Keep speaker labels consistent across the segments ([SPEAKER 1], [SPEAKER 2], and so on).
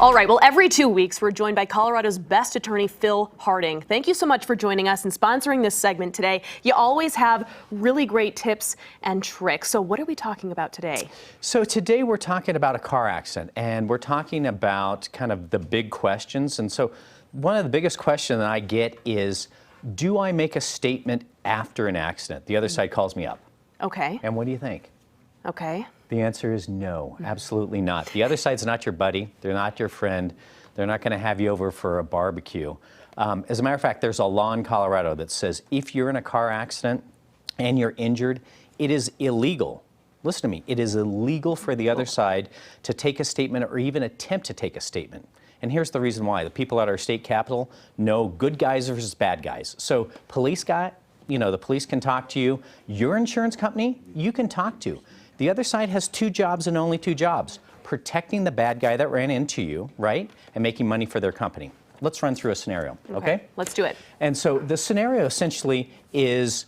[SPEAKER 1] All right, well, every 2 weeks, we're joined by Colorado's best attorney, Phil Harding. Thank you so much for joining us and sponsoring this segment today. You always have really great tips and tricks. So what are we talking about today?
[SPEAKER 2] So today we're talking about a car accident, and we're talking about kind of the big questions. And so one of the biggest questions that I get is, do I make a statement after an accident? The other side calls me up.
[SPEAKER 1] Okay.
[SPEAKER 2] And what do you think?
[SPEAKER 1] Okay.
[SPEAKER 2] The answer is no, absolutely not. The other side's not your buddy. They're not your friend. They're not going to have you over for a barbecue. As a matter of fact, there's a law in Colorado that says if you're in a car accident and you're injured, it is illegal. Listen to me. It is illegal for the other side to take a statement or even attempt to take a statement. And here's the reason why. The people at our state capitol know good guys versus bad guys. So police guy, the police can talk to you. Your insurance company, you can talk to. The other side has two jobs and only two jobs: protecting the bad guy that ran into you, right, and making money for their company. Let's run through a scenario, okay?
[SPEAKER 1] Let's do it.
[SPEAKER 2] And so the scenario essentially is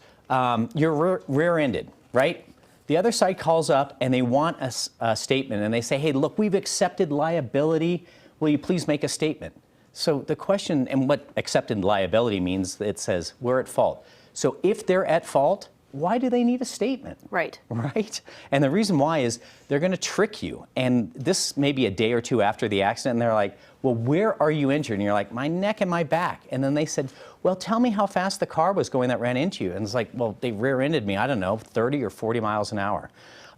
[SPEAKER 2] you're rear-ended, right? The other side calls up and they want a statement, and they say, hey, look, we've accepted liability. Will you please make a statement? So the question, and what accepted liability means, it says we're at fault. So if they're at fault, why do they need a statement?
[SPEAKER 1] Right.
[SPEAKER 2] Right? And the reason why is they're going to trick you. And this may be a day or two after the accident, and they're like, well, where are you injured? And you're like, my neck and my back. And then they said, well, tell me how fast the car was going that ran into you. And it's like, well, they rear-ended me, I don't know, 30 or 40 miles an hour.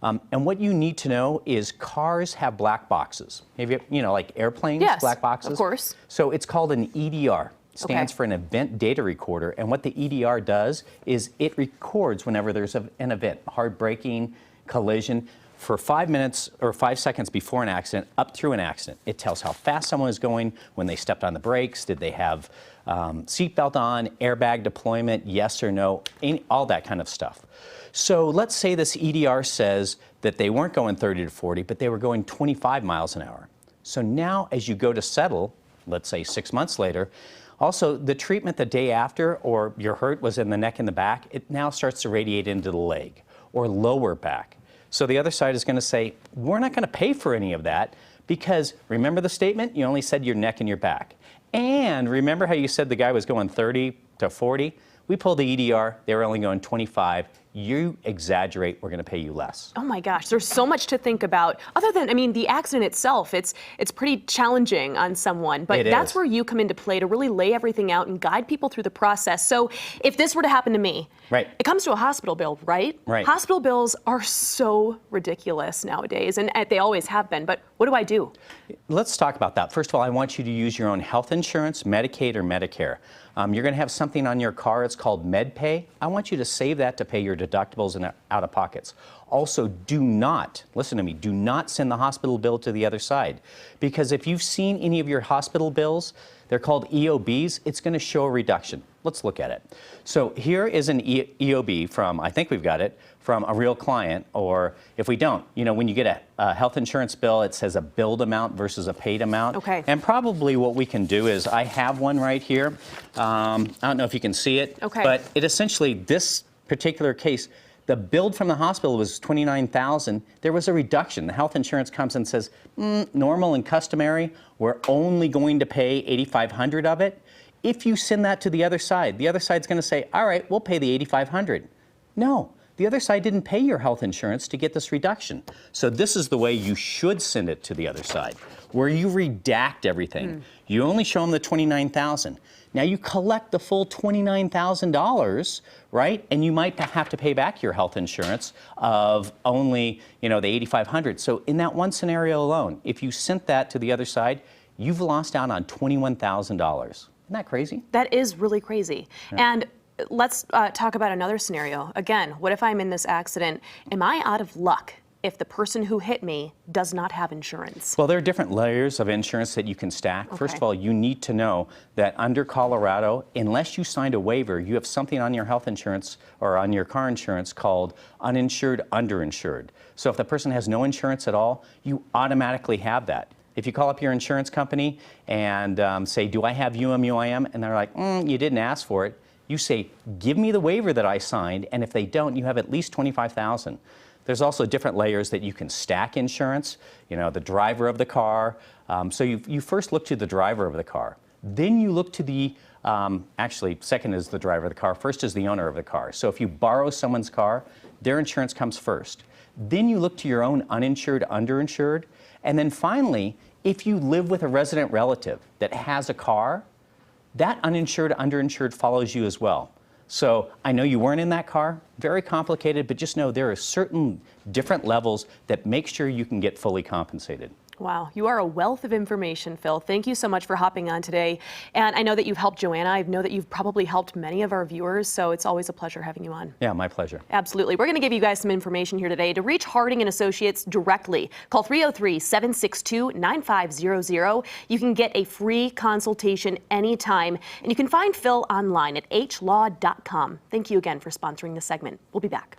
[SPEAKER 2] And what you need to know is cars have black boxes. Have you, like airplanes,
[SPEAKER 1] yes,
[SPEAKER 2] black boxes?
[SPEAKER 1] Of course.
[SPEAKER 2] So it's called an EDR. Stands for an event data recorder, and what the EDR does is it records whenever there's an event, hard braking, collision, for 5 minutes or 5 seconds before an accident, up through an accident. It tells how fast someone is going, when they stepped on the brakes, did they have seatbelt on, airbag deployment, yes or no, all that kind of stuff. So let's say this EDR says that they weren't going 30 to 40, but they were going 25 miles an hour. So now as you go to settle, let's say 6 months later, also, the treatment the day after, or your hurt was in the neck and the back, it now starts to radiate into the leg or lower back. So the other side is going to say, we're not going to pay for any of that because, remember the statement? You only said your neck and your back. And remember how you said the guy was going 30 to 40? We pulled the EDR, they were only going 25. You exaggerate, we're going to pay you less.
[SPEAKER 1] Oh my gosh, there's so much to think about. Other than, the accident itself, it's pretty challenging on someone, but that's where you come into play to really lay everything out and guide people through the process. So if this were to happen to me,
[SPEAKER 2] right,
[SPEAKER 1] it comes to a hospital bill, right?
[SPEAKER 2] Right.
[SPEAKER 1] Hospital bills are so ridiculous nowadays, and they always have been, but what do I do?
[SPEAKER 2] Let's talk about that. First of all, I want you to use your own health insurance, Medicaid or Medicare. You're going to have something on your car, it's called MedPay. I want you to save that to pay your deductibles and out-of-pockets. Also, do not, listen to me, do not send the hospital bill to the other side. Because if you've seen any of your hospital bills, they're called EOBs, it's going to show a reduction. Let's look at it. So here is an EOB from, I think we've got it, from a real client, or if we don't, when you get a health insurance bill, it says a billed amount versus a paid amount.
[SPEAKER 1] Okay.
[SPEAKER 2] And probably what we can do is, I have one right here. I don't know if you can see it,
[SPEAKER 1] okay,
[SPEAKER 2] but it essentially, this particular case, the billed from the hospital was $29,000. There was a reduction. The health insurance comes and says, normal and customary, we're only going to pay $8,500 of it. If you send that to the other side's going to say, all right, we'll pay the $8,500. No, the other side didn't pay your health insurance to get this reduction. So this is the way you should send it to the other side, where you redact everything. You only show them the $29,000. Now you collect the full $29,000, right? And you might have to pay back your health insurance of only, the $8,500. So in that one scenario alone, if you sent that to the other side, you've lost out on $21,000. Isn't that crazy?
[SPEAKER 1] That is really crazy. Yeah. And let's talk about another scenario. Again, what if I'm in this accident? Am I out of luck if the person who hit me does not have insurance?
[SPEAKER 2] Well, there are different layers of insurance that you can stack. Okay. First of all, you need to know that under Colorado, unless you signed a waiver, you have something on your health insurance or on your car insurance called uninsured, underinsured. So if the person has no insurance at all, you automatically have that. If you call up your insurance company and say, do I have UMUIM? And they're like, you didn't ask for it. You say, give me the waiver that I signed, and if they don't, you have at least $25,000. There's also different layers that you can stack insurance, you know, the driver of the car. So you first look to the driver of the car. Then you look to the, actually, second is the driver of the car. First is the owner of the car. So if you borrow someone's car, their insurance comes first. Then you look to your own uninsured, underinsured. And then finally, if you live with a resident relative that has a car, that uninsured, underinsured follows you as well. So I know you weren't in that car, very complicated, but just know there are certain different levels that make sure you can get fully compensated.
[SPEAKER 1] Wow, you are a wealth of information, Phil. Thank you so much for hopping on today. And I know that you've helped Joanna. I know that you've probably helped many of our viewers, so it's always a pleasure having you on.
[SPEAKER 2] Yeah, my pleasure.
[SPEAKER 1] Absolutely. We're going to give you guys some information here today. To reach Harding and Associates directly, call 303-762-9500. You can get a free consultation anytime, and you can find Phil online at hlaw.com. Thank you again for sponsoring this segment. We'll be back.